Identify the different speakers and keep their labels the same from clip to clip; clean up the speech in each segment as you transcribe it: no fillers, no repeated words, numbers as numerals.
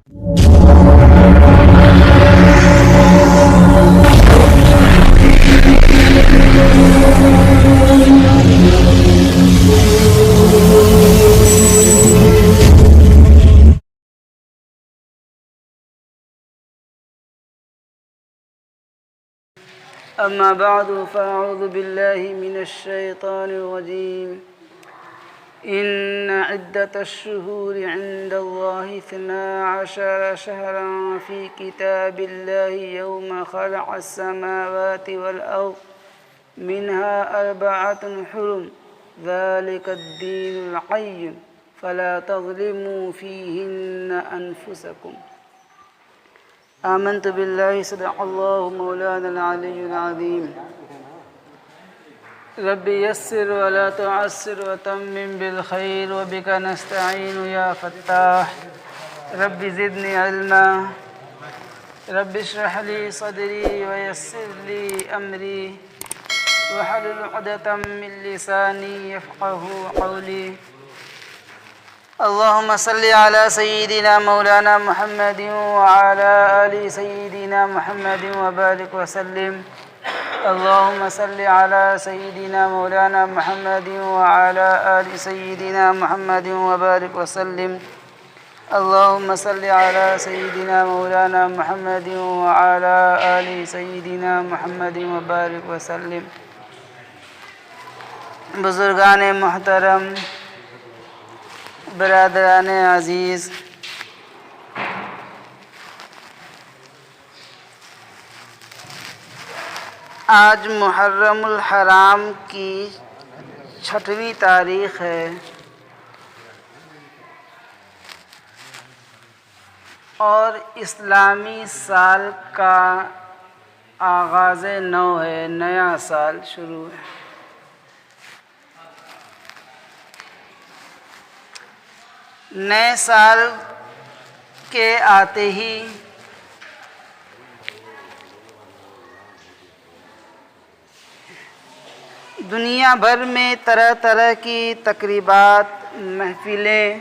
Speaker 1: أما بعد فأعوذ بالله من الشيطان الرجيم إن عدة الشهور عند الله 12 شهرا في كتاب الله يوم خلق السماوات والأرض منها 4 حرم ذلك الدين القيم فلا تظلموا فيهن أنفسكم آمنت بالله صدق الله مولانا العلي العظيم رب يسر ولا تعسر وتمم بالخير وبك نستعين يا فتاح رب زدني علما رب اشرح لي صدري ويسر لي أمري واحلل عقدة من لساني يفقه قولي اللهم صل على سيدنا مولانا محمد وعلى آل سيدنا محمد وبارك وسلم اللهم صل على سيدنا مولانا محمد وعلى آل سيدنا محمد وبارك وسلم اللهم صل على سيدنا مولانا محمد وعلى آل سيدنا محمد وبارك وسلم بزرگان محترم، برادران عزیز، آج محرم الحرام کی 6ویں تاریخ ہے اور اسلامی سال کا آغاز نو ہے، نیا سال شروع ہے۔ نئے سال کے آتے ہی دنیا بھر میں طرح طرح کی تقریبات، محفلیں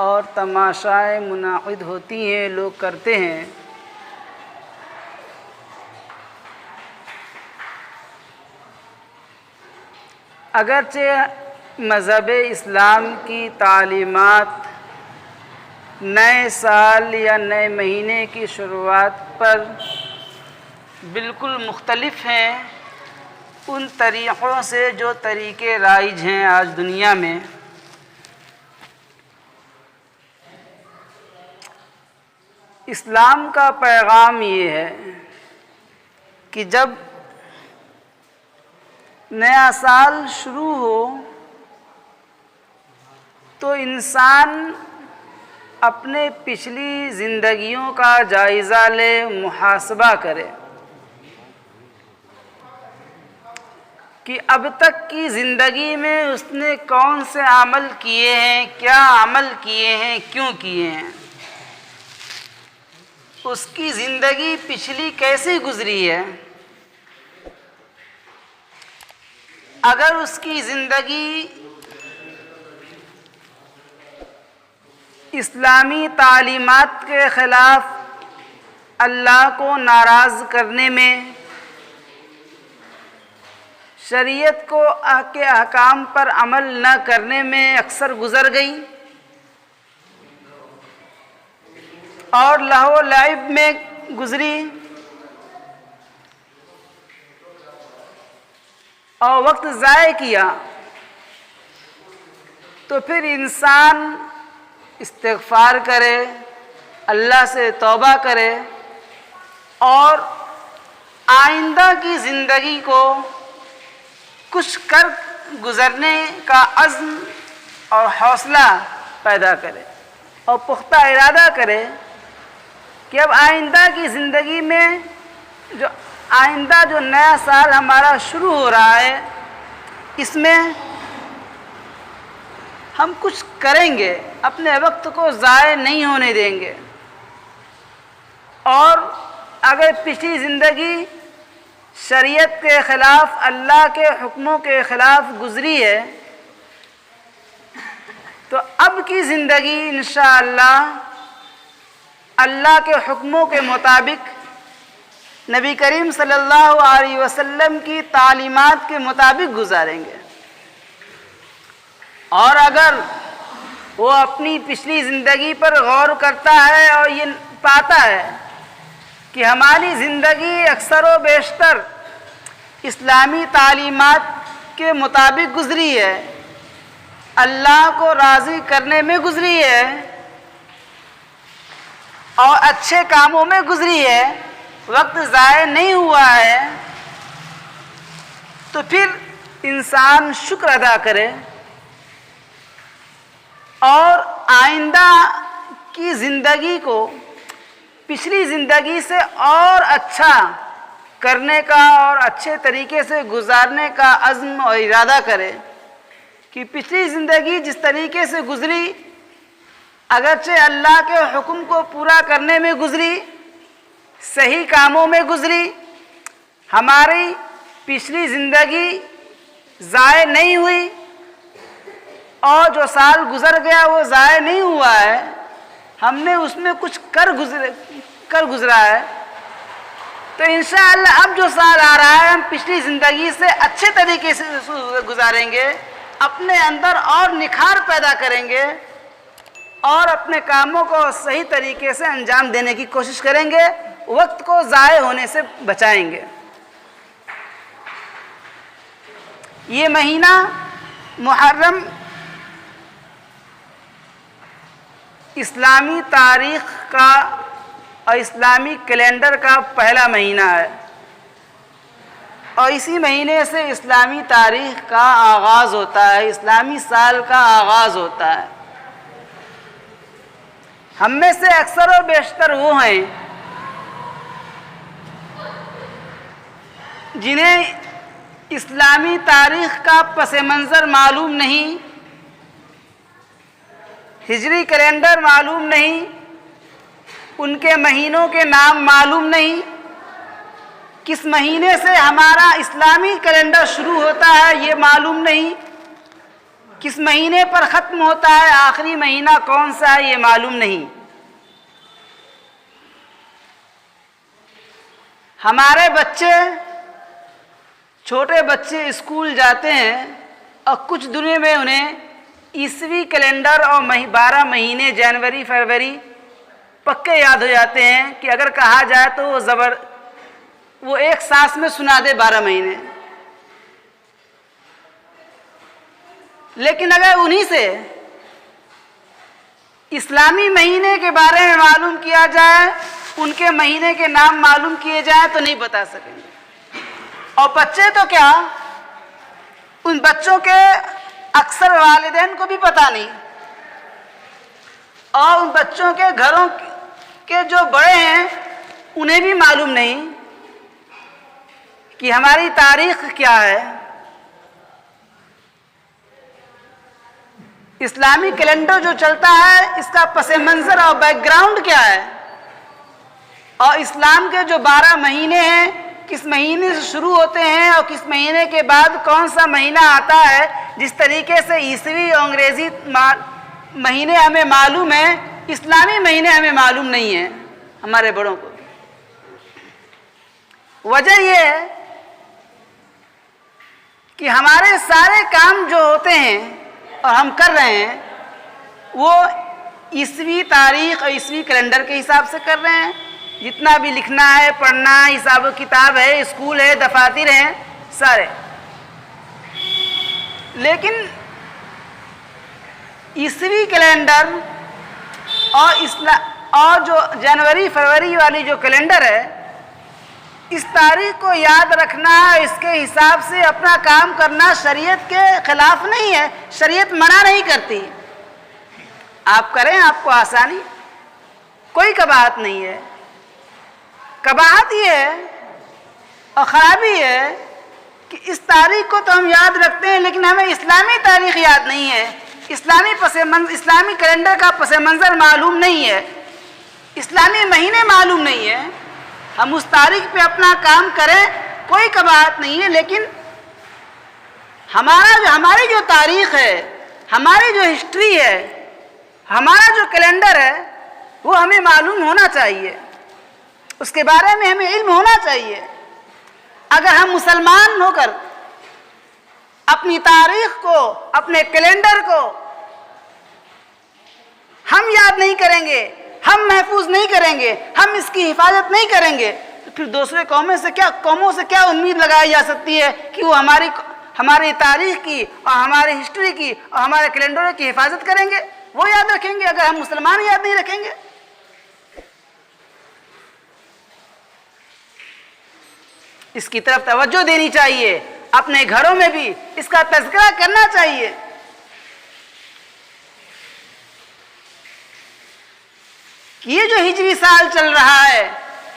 Speaker 1: اور تماشائیں منعقد ہوتی ہیں، لوگ کرتے ہیں۔ اگرچہ مذہب اسلام کی تعلیمات نئے سال یا نئے مہینے کی شروعات پر بالکل مختلف ہیں ان طریقوں سے جو طریقے رائج ہیں آج دنیا میں، اسلام کا پیغام یہ ہے کہ جب نیا سال شروع ہو تو انسان اپنے پچھلی زندگیوں کا جائزہ لے، محاسبہ کرے کہ اب تک کی زندگی میں اس نے کون سے عمل کیے ہیں، کیا عمل کیے ہیں، کیوں کیے ہیں، اس کی زندگی پچھلی کیسے گزری ہے۔ اگر اس کی زندگی اسلامی تعلیمات کے خلاف، اللہ کو ناراض کرنے میں، شریعت کو کے احکام پر عمل نہ کرنے میں اکثر گزر گئی اور لہو و لعب میں گزری اور وقت ضائع کیا، تو پھر انسان استغفار کرے، اللہ سے توبہ کرے اور آئندہ کی زندگی کو کچھ کر گزرنے کا عزم اور حوصلہ پیدا کرے اور پختہ ارادہ کرے کہ اب آئندہ کی زندگی میں جو نیا سال ہمارا شروع ہو رہا ہے، اس میں ہم کچھ کریں گے، اپنے وقت کو ضائع نہیں ہونے دیں گے، اور اگر پچھلی زندگی شریعت کے خلاف، اللہ کے حکموں کے خلاف گزری ہے تو اب کی زندگی انشاءاللہ اللہ کے حکموں کے مطابق، نبی کریم صلی اللہ علیہ وسلم کی تعلیمات کے مطابق گزاریں گے۔ اور اگر وہ اپنی پچھلی زندگی پر غور کرتا ہے اور یہ پاتا ہے کہ ہماری زندگی اکثر و بیشتر اسلامی تعلیمات کے مطابق گزری ہے، اللہ کو راضی کرنے میں گزری ہے اور اچھے کاموں میں گزری ہے، وقت ضائع نہیں ہوا ہے، تو پھر انسان شکر ادا کرے اور آئندہ کی زندگی کو پچھلی زندگی سے اور اچھا کرنے کا اور اچھے طریقے سے گزارنے کا عزم اور ارادہ کرے کہ پچھلی زندگی جس طریقے سے گزری، اگرچہ اللہ کے حکم کو پورا کرنے میں گزری، صحیح کاموں میں گزری، ہماری پچھلی زندگی ضائع نہیں ہوئی اور جو سال گزر گیا وہ ضائع نہیں ہوا ہے، ہم نے اس میں کچھ کر گزرا ہے، تو انشاءاللہ اب جو سال آ رہا ہے ہم پچھلی زندگی سے اچھے طریقے سے گزاریں گے، اپنے اندر اور نکھار پیدا کریں گے اور اپنے کاموں کو صحیح طریقے سے انجام دینے کی کوشش کریں گے، وقت کو ضائع ہونے سے بچائیں گے۔ یہ مہینہ محرم اسلامی تاریخ کا اور اسلامی کیلنڈر کا پہلا مہینہ ہے، اور اسی مہینے سے اسلامی تاریخ کا آغاز ہوتا ہے، اسلامی سال کا آغاز ہوتا ہے۔ ہم میں سے اکثر و بیشتر وہ ہیں جنہیں اسلامی تاریخ کا پس منظر معلوم نہیں، ہجری کیلنڈر معلوم نہیں، ان کے مہینوں کے نام معلوم نہیں، کس مہینے سے ہمارا اسلامی کیلنڈر شروع ہوتا ہے یہ معلوم نہیں، کس مہینے پر ختم ہوتا ہے، آخری مہینہ کون سا ہے یہ معلوم نہیں۔ ہمارے بچے، چھوٹے بچے اسکول جاتے ہیں اور کچھ دنوں میں انہیں عیسوی کیلنڈر اور 12 مہینے جنوری فروری پکے یاد ہو جاتے ہیں کہ اگر کہا جائے تو وہ ایک سانس میں سنا دے 12 مہینے۔ لیکن اگر انہی سے اسلامی مہینے کے بارے میں معلوم کیا جائے، ان کے مہینے کے نام معلوم کیے جائیں تو نہیں بتا سکیں گے۔ اور بچے تو کیا، ان بچوں کے اکثر والدین کو بھی پتہ نہیں، اور ان بچوں کے گھروں کے جو بڑے ہیں انہیں بھی معلوم نہیں کہ ہماری تاریخ کیا ہے، اسلامی کیلنڈر جو چلتا ہے اس کا پس منظر اور بیک گراؤنڈ کیا ہے، اور اسلام کے جو 12 مہینے ہیں کس مہینے سے شروع ہوتے ہیں اور کس مہینے کے بعد کون سا مہینہ آتا ہے۔ جس طریقے سے عیسوی اور انگریزی مہینے ہمیں معلوم ہیں، اسلامی مہینے ہمیں معلوم نہیں ہیں ہمارے بڑوں کو۔ وجہ یہ ہے کہ ہمارے سارے کام جو ہوتے ہیں اور ہم کر رہے ہیں وہ عیسوی تاریخ اور عیسوی کیلنڈر کے حساب سے کر رہے ہیں، جتنا بھی لکھنا ہے، پڑھنا، حساب و کتاب ہے، اسکول ہے، دفاتر ہیں، سارے۔ لیکن عیسوی کیلنڈر اور جو جنوری فروری والی جو کیلنڈر ہے، اس تاریخ کو یاد رکھنا، اس کے حساب سے اپنا کام کرنا شریعت کے خلاف نہیں ہے، شریعت منع نہیں کرتی۔ آپ کریں، آپ کو آسانی، کوئی قباحت نہیں ہے۔ قباحت یہ ہے اور خرابی ہے کہ اس تاریخ کو تو ہم یاد رکھتے ہیں لیکن ہمیں اسلامی تاریخ یاد نہیں ہے، اسلامی کیلنڈر کا پس منظر معلوم نہیں ہے، اسلامی مہینے معلوم نہیں ہے۔ ہم اس تاریخ پہ اپنا کام کریں، کوئی قباحت نہیں ہے، لیکن ہماری جو تاریخ ہے، ہماری جو ہسٹری ہے، ہمارا جو کیلنڈر ہے، وہ ہمیں معلوم ہونا چاہیے، اس کے بارے میں ہمیں علم ہونا چاہیے۔ اگر ہم مسلمان ہو کر اپنی تاریخ کو، اپنے کیلنڈر کو ہم یاد نہیں کریں گے، ہم محفوظ نہیں کریں گے، ہم اس کی حفاظت نہیں کریں گے، تو پھر دوسرے قوموں سے کیا امید لگائی جا سکتی ہے کہ وہ ہماری تاریخ کی اور ہماری ہسٹری کی اور ہمارے کیلنڈروں کی حفاظت کریں گے؟ وہ یاد رکھیں گے اگر ہم مسلمان یاد نہیں رکھیں گے؟ اس کی طرف توجہ دینی چاہیے، اپنے گھروں میں بھی اس کا تذکرہ کرنا چاہیے۔ یہ جو ہجری سال چل رہا ہے،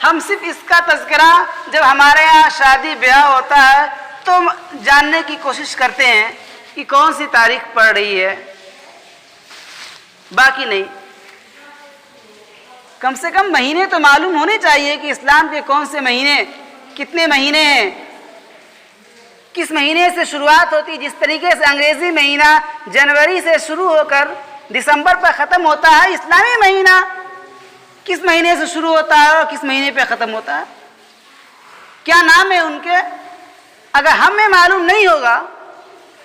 Speaker 1: ہم صرف اس کا تذکرہ جب ہمارے یہاں شادی بیاہ ہوتا ہے تو جاننے کی کوشش کرتے ہیں کہ کون سی تاریخ پڑ رہی ہے، باقی نہیں۔ کم سے کم مہینے تو معلوم ہونے چاہیے کہ اسلام کے کون سے مہینے، کتنے مہینے ہیں، کس مہینے سے شروعات ہوتی۔ جس طریقے سے انگریزی مہینہ جنوری سے شروع ہو کر دسمبر پر ختم ہوتا ہے، اسلامی مہینہ کس مہینے سے شروع ہوتا ہے اور کس مہینے پہ ختم ہوتا ہے، کیا نام ہے ان کے؟ اگر ہمیں معلوم نہیں ہوگا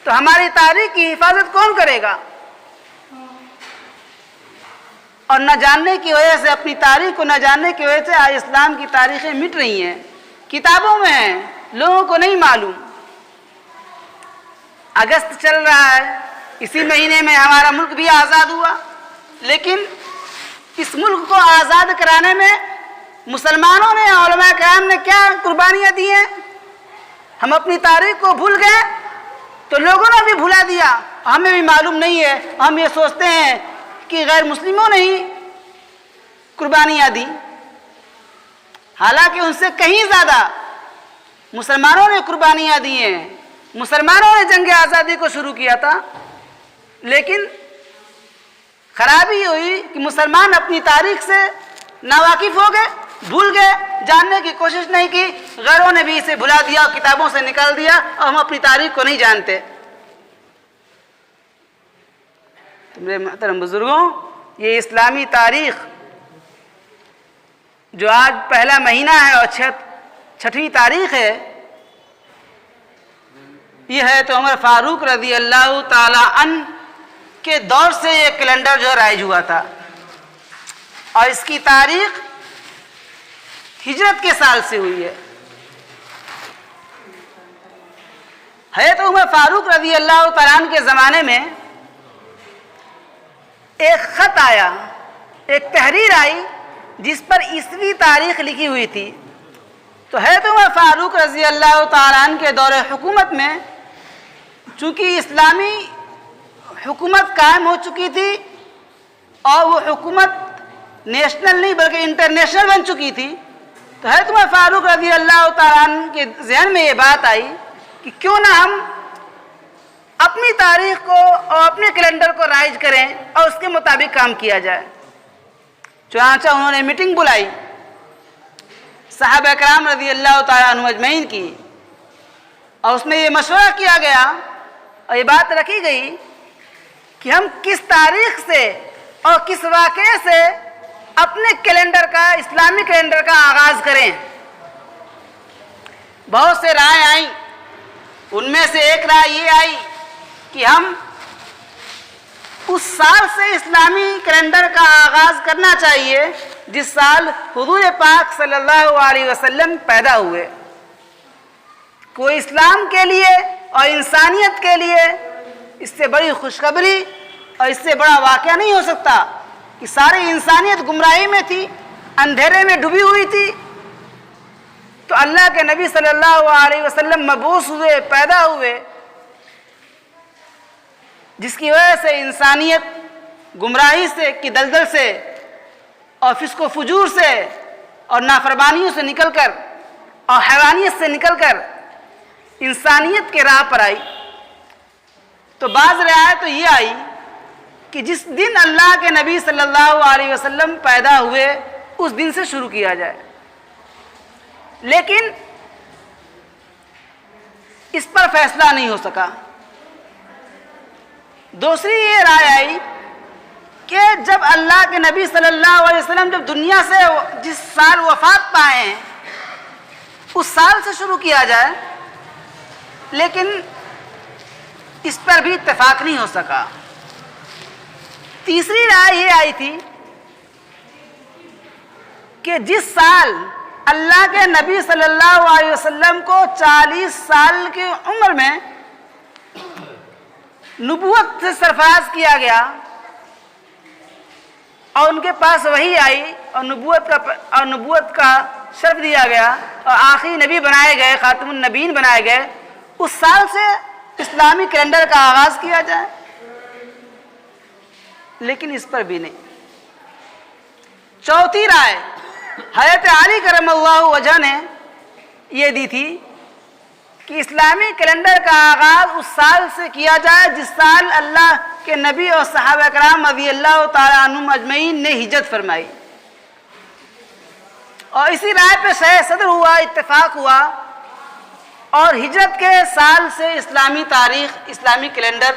Speaker 1: تو ہماری تاریخ کی حفاظت کون کرے گا؟ اور نہ جاننے کی وجہ سے، اپنی تاریخ کو نہ جاننے کی وجہ سے آج اسلام کی تاریخیں مٹ رہی ہیں، کتابوں میں ہیں، لوگوں کو نہیں معلوم۔ اگست چل رہا ہے، اسی مہینے میں ہمارا ملک بھی آزاد ہوا، لیکن اس ملک کو آزاد کرانے میں مسلمانوں نے، علماء کرام نے کیا قربانیاں دی ہیں؟ ہم اپنی تاریخ کو بھول گئے تو لوگوں نے بھی بھلا دیا، ہمیں بھی معلوم نہیں ہے، ہم یہ سوچتے ہیں کہ غیر مسلموں نے ہی قربانیاں دی، حالانکہ ان سے کہیں زیادہ مسلمانوں نے قربانیاں دی ہیں، مسلمانوں نے جنگ آزادی کو شروع کیا تھا۔ لیکن خرابی یہ ہوئی کہ مسلمان اپنی تاریخ سے ناواقف ہو گئے، بھول گئے، جاننے کی کوشش نہیں کی، غیروں نے بھی اسے بھلا دیا، کتابوں سے نکال دیا، اور ہم اپنی تاریخ کو نہیں جانتے۔ تو میرے محترم بزرگوں، یہ اسلامی تاریخ جو آج پہلا مہینہ ہے اور چھٹویں تاریخ ہے، یہ ہے تو عمر فاروق رضی اللہ تعالی عنہ کے دور سے یہ کیلنڈر جو رائج ہوا تھا، اور اس کی تاریخ ہجرت کے سال سے ہوئی ہے۔ حضرت عمر فاروق رضی اللہ تعالیٰ عنہ کے زمانے میں ایک خط آیا، ایک تحریر آئی جس پر عیسوی تاریخ لکھی ہوئی تھی۔ تو حضرت عمر فاروق رضی اللہ تعالیٰ عنہ کے دور حکومت میں چونکہ اسلامی حکومت قائم ہو چکی تھی اور وہ حکومت نیشنل نہیں بلکہ انٹرنیشنل بن چکی تھی، تو حضرت عمر فاروق رضی اللہ تعالیٰ عنہ کے ذہن میں یہ بات آئی کہ کیوں نہ ہم اپنی تاریخ کو اور اپنے کیلنڈر کو رائج کریں اور اس کے مطابق کام کیا جائے۔ چنانچہ انہوں نے میٹنگ بلائی، صحابہ کرام رضی اللہ تعالیٰ عنہ اجمعین کی، اور اس میں یہ مشورہ کیا گیا اور یہ بات رکھی گئی کہ ہم کس تاریخ سے اور کس واقعے سے اپنے کیلنڈر کا، اسلامی کیلنڈر کا آغاز کریں۔ بہت سے رائے آئیں، ان میں سے ایک رائے یہ آئی کہ ہم اس سال سے اسلامی کیلنڈر کا آغاز کرنا چاہیے جس سال حضور پاک صلی اللہ علیہ وسلم پیدا ہوئے۔ کوئی اسلام کے لیے اور انسانیت کے لیے اس سے بڑی خوشخبری اور اس سے بڑا واقعہ نہیں ہو سکتا کہ ساری انسانیت گمراہی میں تھی، اندھیرے میں ڈوبی ہوئی تھی، تو اللہ کے نبی صلی اللہ علیہ وسلم مبعوث ہوئے، پیدا ہوئے، جس کی وجہ سے انسانیت گمراہی سے کی دلدل سے اور فسق و فجور سے اور نافرمانیوں سے نکل کر اور حیوانیت سے نکل کر انسانیت کے راہ پر آئی۔ تو بعض روایت تو یہ آئی کہ جس دن اللہ کے نبی صلی اللہ علیہ وسلم پیدا ہوئے اس دن سے شروع کیا جائے، لیکن اس پر فیصلہ نہیں ہو سکا۔ دوسری یہ رائے آئی کہ جب اللہ کے نبی صلی اللہ علیہ وسلم جب دنیا سے جس سال وفات پائے ہیں اس سال سے شروع کیا جائے، لیکن اس پر بھی اتفاق نہیں ہو سکا۔ تیسری رائے یہ آئی تھی کہ جس سال اللہ کے نبی صلی اللہ علیہ وسلم کو 40 سال کی عمر میں نبوت سے سرفراز کیا گیا اور ان کے پاس وحی آئی اور نبوت کا شرف دیا گیا اور آخری نبی بنائے گئے، خاتم النبیین بنائے گئے، اس سال سے اسلامی کیلنڈر کا آغاز کیا جائے، لیکن اس پر بھی نہیں۔ چوتھی رائے حضرت علی کرم اللہ وجہ نے یہ دی تھی کہ اسلامی کیلنڈر کا آغاز اس سال سے کیا جائے جس سال اللہ کے نبی اور صحابہ کرام رضی اللہ تعالیٰ عنہم اجمعین نے ہجرت فرمائی، اور اسی رائے پہ شیخ صدر ہوا، اتفاق ہوا، اور ہجرت کے سال سے اسلامی تاریخ، اسلامی کیلنڈر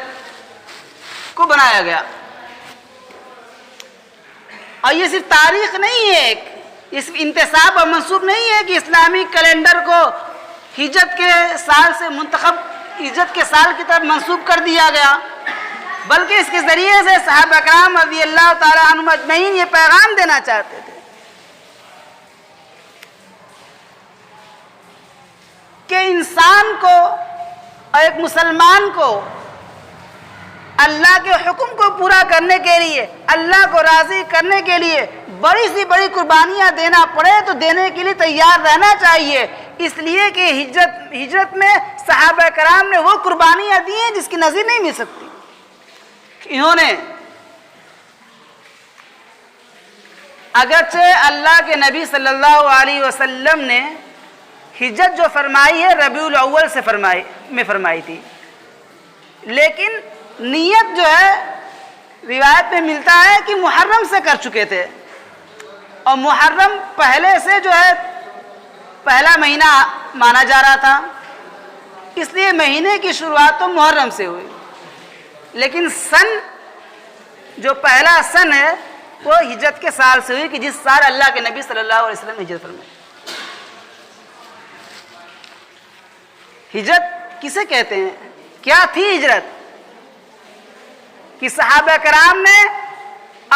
Speaker 1: کو بنایا گیا۔ اور یہ صرف تاریخ نہیں ہے، یہ صرف انتساب اور منسوب نہیں ہے کہ اسلامی کیلنڈر کو ہجرت کے سال سے ہجرت کے سال کی طرف منسوب کر دیا گیا، بلکہ اس کے ذریعے سے صحابہ کرام رضی اللہ تعالیٰ عنہم اجمعین یہ پیغام دینا چاہتے تھے کہ انسان کو اور ایک مسلمان کو اللہ کے حکم کو پورا کرنے کے لیے، اللہ کو راضی کرنے کے لیے بڑی سی بڑی قربانیاں دینا پڑے تو دینے کے لیے تیار رہنا چاہیے، اس لیے کہ ہجرت میں صحابہ کرام نے وہ قربانیاں دی ہیں جس کی نظیر نہیں مل سکتی۔ انہوں نے اگرچہ اللہ کے نبی صلی اللہ علیہ وسلم نے ہجرت جو فرمائی ہے ربیع الاول سے فرمائی تھی، لیکن نیت جو ہے روایت میں ملتا ہے کہ محرم سے کر چکے تھے، اور محرم پہلے سے جو ہے پہلا مہینہ مانا جا رہا تھا، اس لیے مہینے کی شروعات تو محرم سے ہوئی، لیکن سن جو پہلا سن ہے وہ ہجرت کے سال سے ہوئی کہ جس سال اللہ کے نبی صلی اللہ علیہ وسلم نے ہجرت فرمائی۔ ہجرت کسے کہتے ہیں؟ کیا تھی ہجرت؟ کہ صحابہ کرام نے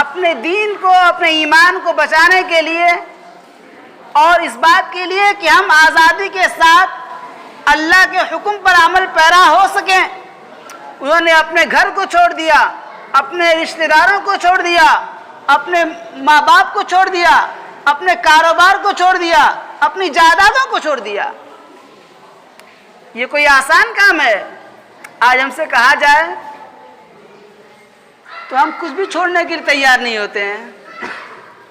Speaker 1: اپنے دین کو، اپنے ایمان کو بچانے کے لیے اور اس بات کے لیے کہ ہم آزادی کے ساتھ اللہ کے حکم پر عمل پیرا ہو سکیں، انہوں نے اپنے گھر کو چھوڑ دیا، اپنے رشتہ داروں کو چھوڑ دیا، اپنے ماں باپ کو چھوڑ دیا، اپنے کاروبار کو چھوڑ دیا، اپنی جائیدادوں کو چھوڑ دیا۔ یہ کوئی آسان کام ہے؟ آج ہم سے کہا جائے تو ہم کچھ بھی چھوڑنے کے لیے تیار نہیں ہوتے ہیں،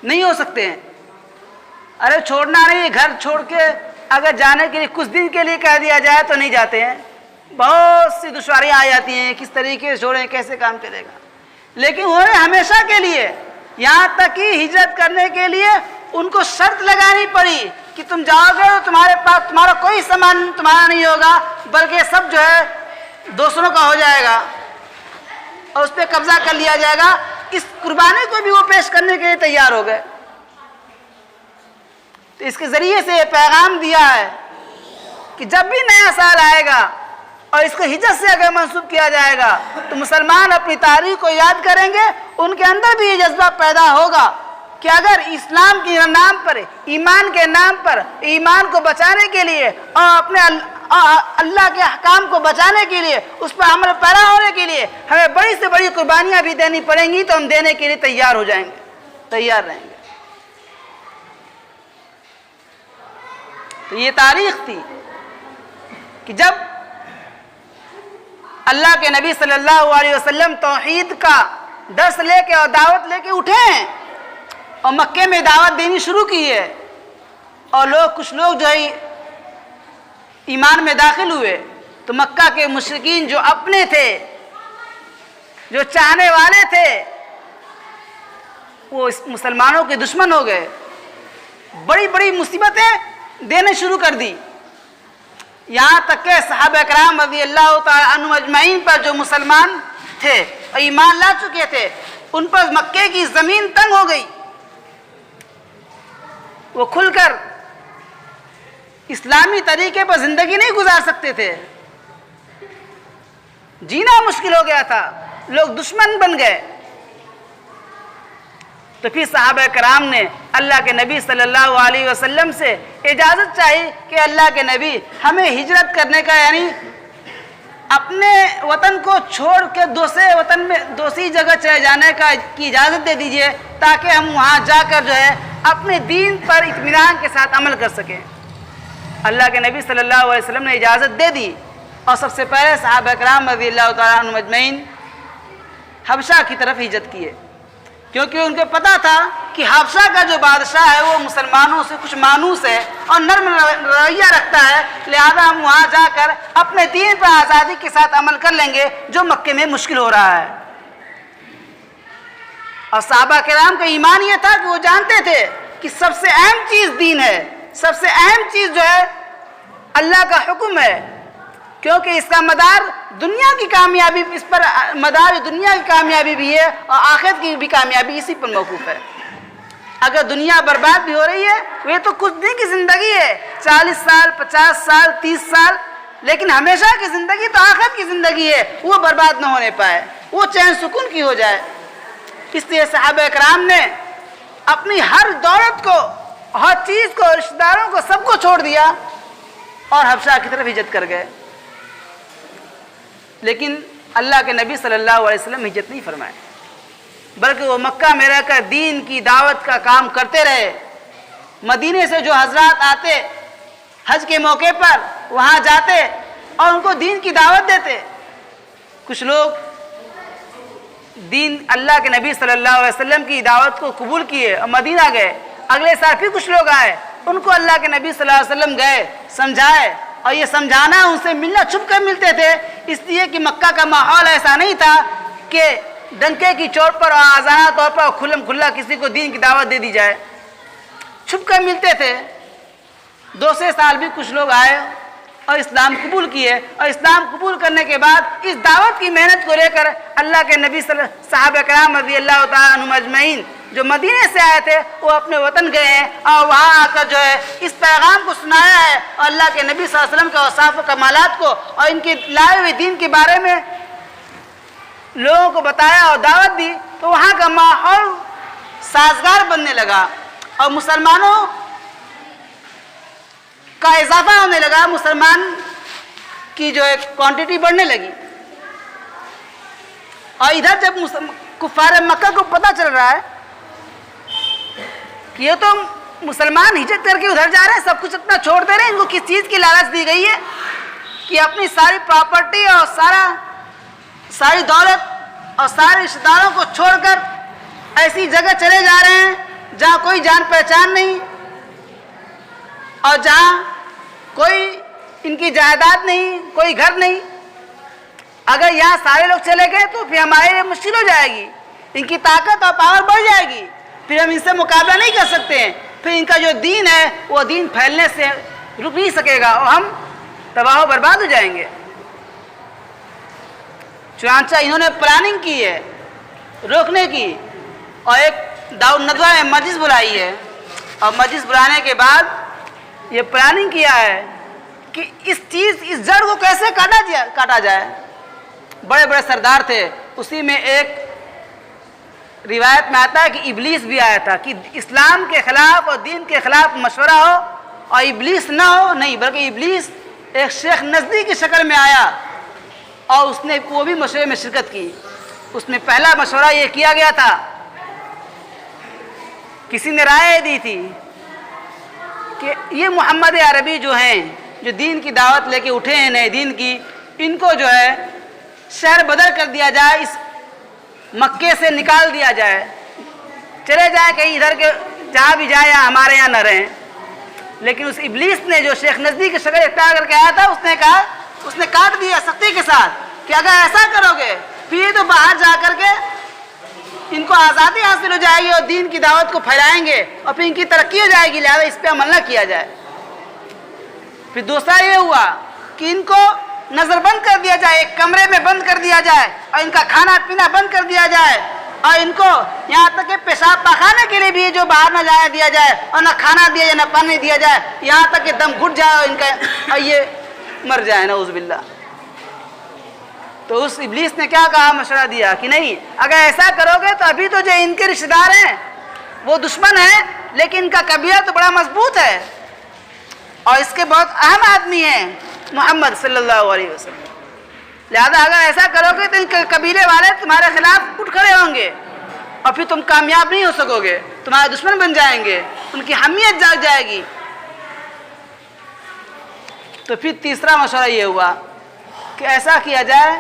Speaker 1: نہیں ہو سکتے ہیں۔ ارے چھوڑنا نہیں، گھر چھوڑ کے اگر جانے کے لیے کچھ دن کے لیے کہہ دیا جائے تو نہیں جاتے ہیں، بہت سی دشواریاں آ جاتی ہیں، کس طریقے سے چھوڑیں، کیسے کام چلے گا۔ لیکن انہیں ہمیشہ کے لیے، یہاں تک کہ ہجرت کرنے کے لیے ان کو شرط لگانی پڑی کہ تم جاؤ گے تو تمہارے پاس تمہارا کوئی سامان تمہارا نہیں ہوگا، بلکہ سب جو ہے دوسروں کا ہو جائے گا اور اس پہ قبضہ کر لیا جائے گا۔ اس قربانی کو بھی وہ پیش کرنے کے لیے تیار ہو گئے۔ تو اس کے ذریعے سے یہ پیغام دیا ہے کہ جب بھی نیا سال آئے گا اور اس کو ہجرت سے اگر منسوب کیا جائے گا تو مسلمان اپنی تاریخ کو یاد کریں گے، ان کے اندر بھی یہ جذبہ پیدا ہوگا کہ اگر اسلام کے نام پر، ایمان کے نام پر، ایمان کو بچانے کے لیے اور اپنے اللہ کے احکام کو بچانے کے لیے، اس پر عمل پیرا ہونے کے لیے ہمیں بڑی سے بڑی قربانیاں بھی دینی پڑیں گی تو ہم دینے کے لیے تیار ہو جائیں گے، تیار رہیں گے۔ تو یہ تاریخ تھی کہ جب اللہ کے نبی صلی اللہ علیہ وسلم توحید کا درس لے کے اور دعوت لے کے اٹھے ہیں اور مکے میں دعوت دینی شروع کی ہے، اور کچھ لوگ جو ہے ایمان میں داخل ہوئے، تو مکہ کے مشرکین جو اپنے تھے، جو چاہنے والے تھے، وہ مسلمانوں کے دشمن ہو گئے، بڑی بڑی مصیبتیں دینے شروع کر دی، یہاں تک کہ صحابہ کرام رضی اللہ تعالی عنہم اجمعین پر جو مسلمان تھے اور ایمان لا چکے تھے، ان پر مکے کی زمین تنگ ہو گئی، وہ کھل کر اسلامی طریقے پر زندگی نہیں گزار سکتے تھے، جینا مشکل ہو گیا تھا، لوگ دشمن بن گئے۔ تو پھر صحابہ کرام نے اللہ کے نبی صلی اللہ علیہ وسلم سے اجازت چاہی کہ اللہ کے نبی ہمیں ہجرت کرنے کا، یعنی اپنے وطن کو چھوڑ کے دوسرے وطن میں دوسری جگہ چلے جانے کی اجازت دے دیجئے، تاکہ ہم وہاں جا کر جو ہے اپنے دین پر اطمینان کے ساتھ عمل کر سکیں۔ اللہ کے نبی صلی اللہ علیہ وسلم نے اجازت دے دی، اور سب سے پہلے صحابہ کرام رضی اللہ تعالیٰ عنہم اجمعین حبشہ کی طرف ہجرت کیے، کیونکہ ان کو پتا تھا کہ حبشہ کا جو بادشاہ ہے وہ مسلمانوں سے کچھ مانوس ہے اور نرم رویہ رکھتا ہے، لہذا ہم وہاں جا کر اپنے دین پر آزادی کے ساتھ عمل کر لیں گے، جو مکے میں مشکل ہو رہا ہے۔ اور صحابہ کرام کا ایمان یہ تھا کہ وہ جانتے تھے کہ سب سے اہم چیز دین ہے، سب سے اہم چیز جو ہے اللہ کا حکم ہے، کیونکہ اس کا مدار دنیا کی کامیابی، اس پر مدار دنیا کی کامیابی بھی ہے اور آخرت کی بھی کامیابی اسی پر موقوف ہے۔ اگر دنیا برباد بھی ہو رہی ہے، وہ تو کچھ دن کی زندگی ہے، 40 سال 50 سال 30 سال، لیکن ہمیشہ کی زندگی تو آخرت کی زندگی ہے، وہ برباد نہ ہونے پائے، وہ چین سکون کی ہو جائے۔ اس لیے صحابہ کرام نے اپنی ہر دولت کو، ہر چیز کو، رشتہ داروں کو، سب کو چھوڑ دیا اور حبشہ کی طرف ہجرت کر گئے۔ لیکن اللہ کے نبی صلی اللہ علیہ وسلم ہجرت نہیں فرمائے، بلکہ وہ مکہ میں رہ کر دین کی دعوت کا کام کرتے رہے۔ مدینے سے جو حضرات آتے حج کے موقع پر وہاں جاتے اور ان کو دین کی دعوت دیتے۔ کچھ لوگ دین اللہ کے نبی صلی اللہ علیہ وسلم کی دعوت کو قبول کیے اور مدینہ گئے، اگلے سال پھر کچھ لوگ آئے، ان کو اللہ کے نبی صلی اللہ علیہ وسلم گئے سمجھائے، اور یہ سمجھانا ان سے ملنا چھپ کر ملتے تھے، اس لیے کہ مکہ کا ماحول ایسا نہیں تھا کہ ڈنکے کی چوٹ پر اور آزادانہ طور پر کھلم کھلا کسی کو دین کی دعوت دے دی جائے، چھپ کر ملتے تھے۔ دوسرے سال بھی کچھ لوگ آئے اور اسلام قبول کیے، اور اسلام قبول کرنے کے بعد اس دعوت کی محنت کو لے کر اللہ کے نبی صحابہ کرام رضی اللہ تعالیٰ عنہم اجمعین جو مدینے سے آئے تھے وہ اپنے وطن گئے ہیں اور وہاں آ کر جو ہے اس پیغام کو سنایا ہے، اور اللہ کے نبی صلی اللہ علیہ وسلم کے اوصاف و کمالات کو اور ان کے لائے ہوئے دین کے بارے میں لوگوں کو بتایا اور دعوت دی، تو وہاں کا ماحول سازگار بننے لگا اور مسلمانوں کا اضافہ ہونے لگا، مسلمان کی جو ہے کوانٹٹی بڑھنے لگی۔ اور ادھر جب کفار مکہ کو پتہ چل رہا ہے کہ یہ تو مسلمان ہجرت کر کے ادھر جا رہے ہیں، سب کچھ اپنا چھوڑ دے رہے ہیں، ان کو کس چیز کی لالچ دی گئی ہے کہ اپنی ساری پراپرٹی اور ساری دولت اور سارے رشتہ داروں کو چھوڑ کر ایسی جگہ چلے جا رہے ہیں جہاں کوئی جان پہچان نہیں اور جہاں کوئی ان کی جائیداد نہیں، کوئی گھر نہیں۔ اگر یہاں سارے لوگ چلے گئے تو پھر ہمارے لیے مشکل ہو جائے گی، ان کی طاقت اور پاور بڑھ جائے گی، پھر ہم ان سے مقابلہ نہیں کر سکتے ہیں، پھر ان کا جو دین ہے وہ دین پھیلنے سے رک نہیں سکے گا اور ہم تباہ و برباد ہو جائیں گے۔ چنانچہ انہوں نے پلاننگ کی ہے روکنے کی، اور ایک دار الندوہ میں مجلس بلائی ہے، اور مجلس بلانے کے بعد یہ پلاننگ کیا ہے کہ اس جڑ کو کیسے کاٹا جائے۔ بڑے بڑے سردار تھے، اسی میں ایک روایت میں آتا ہے کہ ابلیس بھی آیا تھا کہ اسلام کے خلاف اور دین کے خلاف مشورہ ہو اور ابلیس نہ ہو، نہیں بلکہ ابلیس ایک شیخ نزدی کی شکل میں آیا اور اس نے وہ بھی مشورے میں شرکت کی۔ اس میں پہلا مشورہ یہ کیا گیا تھا، کسی نے رائے دی تھی کہ یہ محمد عربی جو ہیں، جو دین کی دعوت لے کے اٹھے ہیں نئے دین کی، ان کو جو ہے شہر بدر کر دیا جائے، اس مکے سے نکال دیا جائے، چلے جائیں کہیں ادھر کے، جہاں بھی جائے یا ہمارے یہاں نہ رہیں۔ لیکن اس ابلیس نے جو شیخ نزدی کی شکل اختیار کر کے آیا تھا، اس نے کاٹ دیا سختی کے ساتھ کہ اگر ایسا کرو گے پھر تو باہر جا کر کے ان کو آزادی حاصل ہو جائے گی اور دین کی دعوت کو پھیلائیں گے اور پھر ان کی ترقی ہو جائے گی، لہذا اس پہ عمل نہ کیا جائے۔ پھر دوسرا یہ ہوا کہ ان کو نظر بند کر دیا جائے، ایک کمرے میں بند کر دیا جائے اور ان کا کھانا پینا بند کر دیا جائے، اور ان کو یہاں تک کہ پیشاب پاخانے کے لیے بھی جو باہر نہ جانے دیا جائے، اور نہ کھانا دیا جائے نہ پانی دیا جائے، یہاں تک کہ دم گھٹ جائے اور ان کا اور یہ مر جائے نعوذ باللہ۔ تو اس ابلیس نے کیا کہا، مشورہ دیا کہ نہیں، اگر ایسا کرو گے تو ابھی تو جو ان کے رشتہ دار ہیں وہ دشمن ہیں، لیکن ان کا قبیلہ تو بڑا مضبوط ہے اور اس کے بہت اہم آدمی ہیں محمد صلی اللہ علیہ وسلم، لہذا اگر ایسا کرو گے تو ان کے قبیلے والے تمہارے خلاف اٹھ کھڑے ہوں گے اور پھر تم کامیاب نہیں ہو سکو گے، تمہارے دشمن بن جائیں گے، ان کی حمیت جاگ جائے گی۔ تو پھر تیسرا مشورہ یہ ہوا کہ ایسا کیا جائے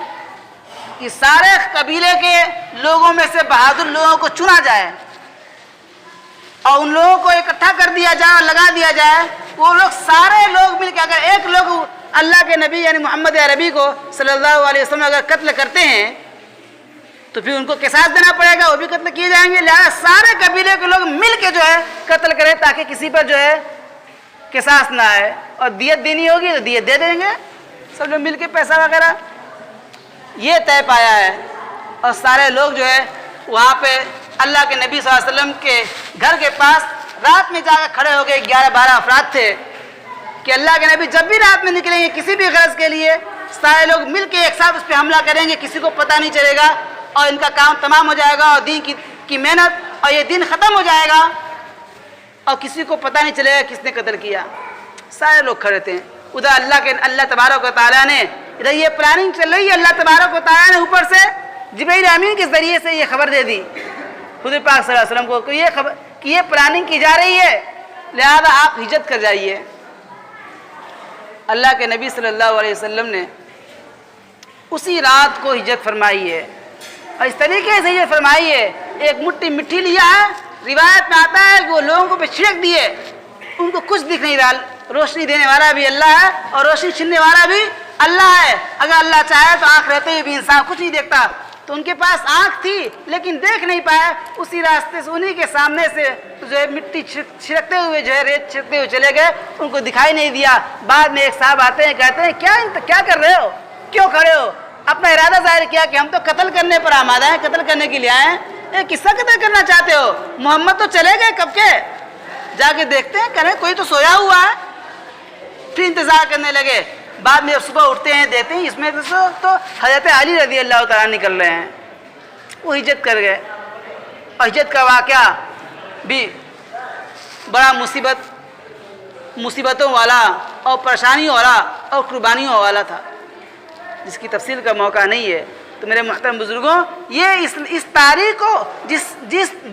Speaker 1: کہ سارے قبیلے کے لوگوں میں سے بہادر لوگوں کو چنا جائے اور ان لوگوں کو اکٹھا کر دیا جائے اور لگا دیا جائے، وہ لوگ سارے لوگ مل کے اگر ایک لوگ اللہ کے نبی یعنی محمد عربی کو صلی اللہ علیہ وسلم اگر قتل کرتے ہیں تو پھر ان کو قصاص دینا پڑے گا، وہ بھی قتل کیے جائیں گے، لہذا سارے قبیلے کے لوگ مل کے جو ہے قتل کریں تاکہ کسی پر جو ہے قصاص نہ آئے، اور دیت دینی ہوگی تو دیت دے دیں گے سب لوگ مل کے پیسہ وغیرہ۔ یہ طے پایا ہے اور سارے لوگ جو ہے وہاں پہ اللہ کے نبی صلی اللہ علیہ وسلم کے گھر کے پاس رات میں جا کر کھڑے ہو گئے، 11-12 افراد تھے کہ اللہ کے نبی جب بھی رات میں نکلیں گے کسی بھی غرض کے لیے سارے لوگ مل کے ایک ساتھ اس پہ حملہ کریں گے، کسی کو پتہ نہیں چلے گا اور ان کا کام تمام ہو جائے گا اور دین کی محنت اور یہ دین ختم ہو جائے گا اور کسی کو پتہ نہیں چلے گا کس نے قتل کیا۔ سارے لوگ کھڑے تھے، ادھر اللہ تبارک و تعالیٰ نے ادھر یہ پلاننگ چل رہی ہے، اللہ تبارک و تعالیٰ نے اوپر سے جبرائیل امین کے ذریعے سے یہ خبر دے دی حضور پاک صلی اللہ علیہ وسلم کو کہ یہ خبر کہ یہ پلاننگ کی جا رہی ہے، لہذا آپ ہجرت کر جائیے۔ اللہ کے نبی صلی اللہ علیہ وسلم نے اسی رات کو ہجرت فرمائی ہے اور اس طریقے سے ہجرت فرمائی ہے، ایک مٹھی مٹی لیا ہے، روایت میں آتا ہے کہ وہ لوگوں کو پہ چھڑک دیے، ان کو کچھ دکھ نہیں رہا، روشنی دینے والا بھی اللہ ہے اور روشنی چھیننے والا بھی اللہ ہے، اگر اللہ چاہے تو آنکھ رہتے ہوئے بھی انسان کچھ نہیں دیکھتا، تو ان کے پاس آنکھ تھی لیکن دیکھ نہیں پائے، اسی راستے سے انہی کے سامنے سے جو ہے مٹی چھڑکتے ہوئے جو ہے ریت چھڑکتے ہوئے چلے گئے، ان کو دکھائی نہیں دیا۔ بعد میں ایک صاحب آتے ہیں کہتے ہیں کیا کر رہے ہو، کیوں کھڑے ہو؟ اپنا ارادہ ظاہر کیا کہ ہم تو قتل کرنے پر آمادہ ہیں، قتل کرنے کے لیے آئے ہیں، کس کا قتل کرنا چاہتے ہو؟ محمد تو چلے گئے کب کے، جا کے دیکھتے ہیں، کہہ رہے کوئی تو سویا ہوا ہے، پھر انتظار کرنے لگے۔ بعد میں صبح اٹھتے ہیں دیکھتے ہیں اس میں تو حضرت علی رضی اللہ تعالیٰ نکل رہے ہیں، وہ ہجرت کر گئے اور ہجرت کا واقعہ بھی بڑا مصیبتوں والا اور پریشانیوں والا اور قربانیوں والا تھا، جس کی تفصیل کا موقع نہیں ہے۔ تو میرے محترم بزرگوں، یہ اس تاریخ کو جس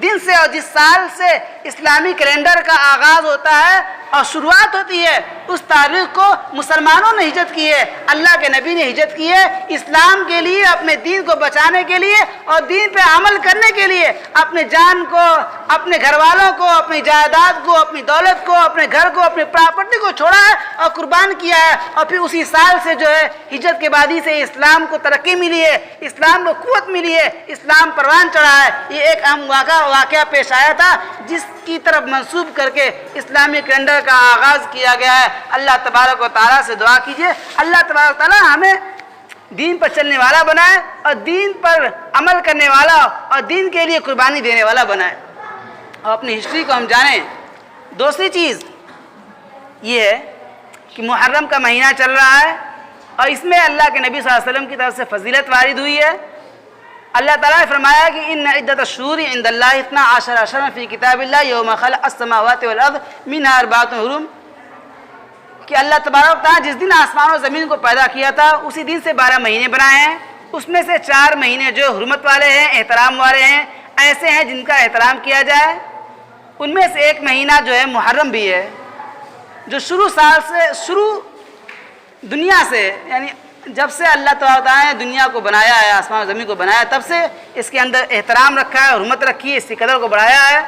Speaker 1: دن سے اور جس سال سے اسلامی کیلنڈر کا آغاز ہوتا ہے اور شروعات ہوتی ہے، اس تاریخ کو مسلمانوں نے ہجرت کی ہے، اللہ کے نبی نے ہجرت کی ہے، اسلام کے لیے، اپنے دین کو بچانے کے لیے اور دین پہ عمل کرنے کے لیے، اپنے جان کو، اپنے گھر والوں کو، اپنی جائیداد کو، اپنی دولت کو، اپنے گھر کو، اپنی پراپرٹی کو چھوڑا ہے اور قربان کیا ہے، اور پھر اسی سال سے جو ہے ہجرت کے بعد ہی سے اسلام کو ترقی ملی ہے، اسلام کو قوت ملی ہے، اسلام پروان چڑھا ہے۔ یہ ایک اہم واقعہ پیش آیا تھا جس کی طرف منسوب کر کے اسلامی کیلنڈر کا آغاز کیا گیا ہے۔ اللہ تبارک و تعالیٰ سے دعا کیجئے اللہ تبارک و تعالیٰ ہمیں دین پر چلنے والا بنائے اور دین پر عمل کرنے والا اور دین کے لیے قربانی دینے والا بنائے اور اپنی ہسٹری کو ہم جانیں۔ دوسری چیز یہ ہے کہ محرم کا مہینہ چل رہا ہے اور اس میں اللہ کے نبی صلی اللہ علیہ وسلم کی طرف سے فضیلت وارد ہوئی ہے۔ اللہ تعالیٰ نے فرمایا کہ ان عدت الشہور عند اللہ 12 شہرا فی کتاب اللہ یوم خلق السماوات والارض منها 4 حرم، کہ اللہ تبارک و تعالیٰ جس دن آسمان و زمین کو پیدا کیا تھا اسی دن سے 12 مہینے بنائے ہیں، اس میں سے 4 مہینے جو حرمت والے ہیں، احترام والے ہیں، ایسے ہیں جن کا احترام کیا جائے۔ ان میں سے ایک مہینہ جو ہے محرم بھی ہے، جو شروع دنیا سے، یعنی جب سے اللہ تعالیٰ نے دنیا کو بنایا ہے، آسمان و زمین کو بنایا، تب سے اس کے اندر احترام رکھا ہے، حرمت رکھی ہے، اس کی قدر کو بڑھایا ہے۔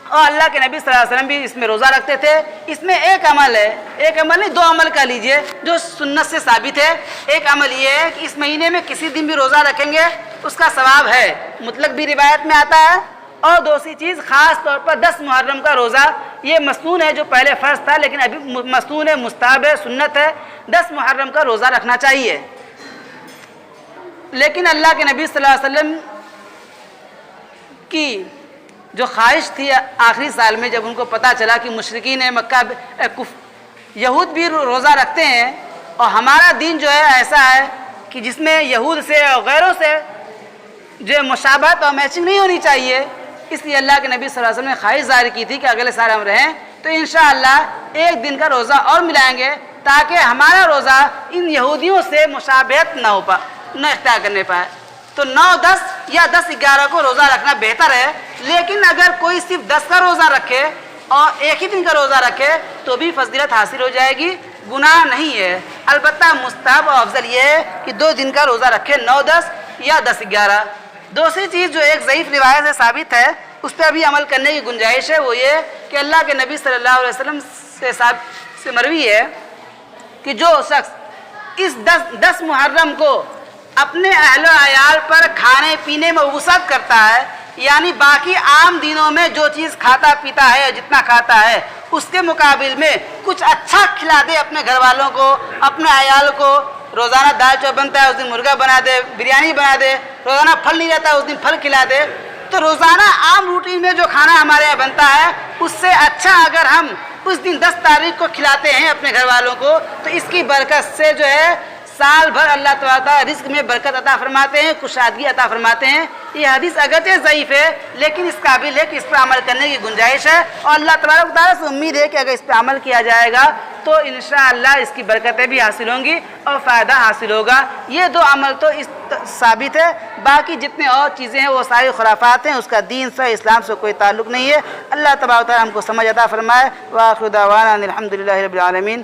Speaker 1: اور اللہ کے نبی صلی اللہ علیہ وسلم بھی اس میں روزہ رکھتے تھے۔ اس میں ایک عمل ہے، ایک عمل نہیں 2 عمل کا لیجئے جو سنت سے ثابت ہے۔ ایک عمل یہ ہے کہ اس مہینے میں کسی دن بھی روزہ رکھیں گے اس کا ثواب ہے، مطلق بھی روایت میں آتا ہے۔ اور دوسری چیز خاص طور پر 10 محرم کا روزہ یہ مسنون ہے جو پہلے فرض تھا لیکن ابھی مسنون ہے، مستحب ہے، سنت ہے، 10 محرم کا روزہ رکھنا چاہیے۔ لیکن اللہ کے نبی صلی اللہ علیہ وسلم کی جو خواہش تھی آخری سال میں، جب ان کو پتہ چلا کہ مشرکین مکہ یہود بھی روزہ رکھتے ہیں اور ہمارا دین جو ہے ایسا ہے کہ جس میں یہود سے اور غیروں سے جو مشابہت اور میچنگ نہیں ہونی چاہیے، اس لیے اللہ کے نبی صلی اللہ علیہ وسلم نے خواہش ظاہر کی تھی کہ اگلے سال ہم رہیں تو انشاءاللہ ایک دن کا روزہ اور ملائیں گے تاکہ ہمارا روزہ ان یہودیوں سے مشابہت نہ اختیار کرنے پائے۔ تو 9، 10 یا 10، 11 کو روزہ رکھنا بہتر ہے، لیکن اگر کوئی صرف 10 کا روزہ رکھے اور ایک ہی دن کا روزہ رکھے تو بھی فضیلت حاصل ہو جائے گی، گناہ نہیں ہے۔ البتہ مستحب اور افضل یہ ہے کہ 2 دن کا روزہ رکھے، 9، 10 یا 10، 11۔ دوسری چیز جو ایک ضعیف روایت سے ثابت ہے، اس پہ بھی عمل کرنے کی گنجائش ہے، وہ یہ کہ اللہ کے نبی صلی اللہ علیہ وسلم سے مروی ہے کہ جو شخص اس 10 محرم کو اپنے اہل و عیال پر کھانے پینے میں وسعت کرتا ہے، یعنی باقی عام دنوں میں جو چیز کھاتا پیتا ہے، جتنا کھاتا ہے، اس کے مقابل میں کچھ اچھا کھلا دے اپنے گھر والوں کو، اپنے عیال کو۔ روزانہ دال چاول بنتا ہے، اس دن مرغا بنا دے، بریانی بنا دے، روزانہ پھل نہیں رہتا ہے، اس دن پھل کھلا دے۔ تو روزانہ عام روٹین میں جو کھانا ہمارے یہاں بنتا ہے، اس سے اچھا اگر ہم اس دن 10 تاریخ کو کھلاتے ہیں اپنے گھر والوں کو تو اس کی برکت سے جو ہے سال بھر اللہ تعالیٰ رزق میں برکت عطا فرماتے ہیں، کشادگی عطا فرماتے ہیں۔ یہ حدیث اگرچہ ضعیف ہے لیکن اس قابل ہے کہ اس پر عمل کرنے کی گنجائش ہے، اور اللہ تبارک و تعالیٰ سے امید ہے کہ اگر اس پہ عمل کیا جائے گا تو انشاءاللہ اس کی برکتیں بھی حاصل ہوں گی اور فائدہ حاصل ہوگا۔ یہ 2 عمل تو ثابت ہے، باقی جتنے اور چیزیں ہیں وہ ساری خرافات ہیں، اس کا دین سے، اسلام سے کوئی تعلق نہیں ہے۔ اللہ تبارک و تعالیٰ ہم کو سمجھ عطا فرمائے۔ وآخر دعوانا الحمدللہ رب العالمین۔